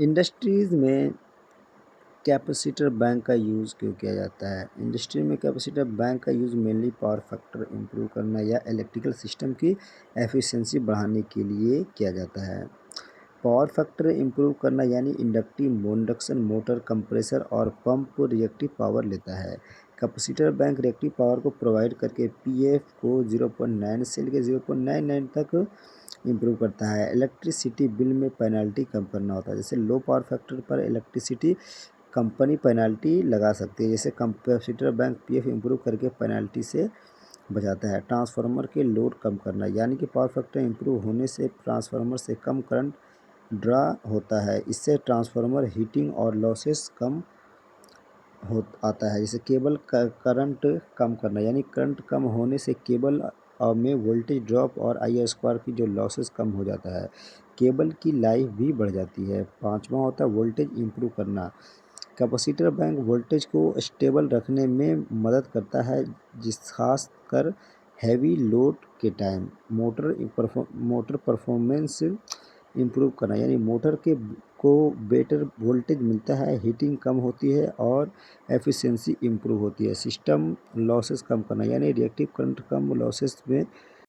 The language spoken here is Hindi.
इंडस्ट्रीज़ में कैपेसिटर बैंक का यूज़ क्यों किया जाता है? इंडस्ट्री में कैपेसिटर बैंक का use mainly power factor improve करना या इलेक्ट्रिकल सिस्टम की एफिशिएंसी बढ़ाने के लिए किया जाता है। पावर फैक्टर इम्प्रूव करना यानी इंडक्शन मोटर कंप्रेसर और पंप रिएक्टिव पावर लेता है। कैपेसिटर बैंक रिएक्टिव पावर को प्रोवाइड करके पीएफ को 0.9 से लेकर 0.99 तक इम्प्रूव करता है। इलेक्ट्रिसिटी बिल में पेनल्टी कम करना होता है, जैसे लो पावर फैक्टर पर इलेक्ट्रिसिटी कंपनी पेनल्टी लगा सकती है, जैसे कैपेसिटर बैंक पीएफ इम्प्रूव करके पेनल्टी से बचाता है। ट्रांसफार्मर के लोड कम करना यानी कि पावर फैक्टर इम्प्रूव होने से ट्रांसफार्मर से कम करंट ड्रा होता है, इससे ट्रांसफार्मर हीटिंग और लॉसेस कम हो आता है। जैसे केबल करंट कम करना यानी करंट कम होने से केबल में वोल्टेज ड्रॉप और आई स्क्वायर की जो लॉसेस कम हो जाता है, केबल की लाइफ भी बढ़ जाती है। पाँचवा होता है वोल्टेज इम्प्रूव करना। कैपेसिटर बैंक वोल्टेज को स्टेबल रखने में मदद करता है, जिस खासकर हैवी लोड के टाइम। मोटर परफॉर्मेंस इम्प्रूव करना यानी मोटर के को बेटर वोल्टेज मिलता है, हीटिंग कम होती है और एफिशिएंसी इम्प्रूव होती है। सिस्टम लॉसेस कम करना यानी रिएक्टिव करंट कम लॉसेस में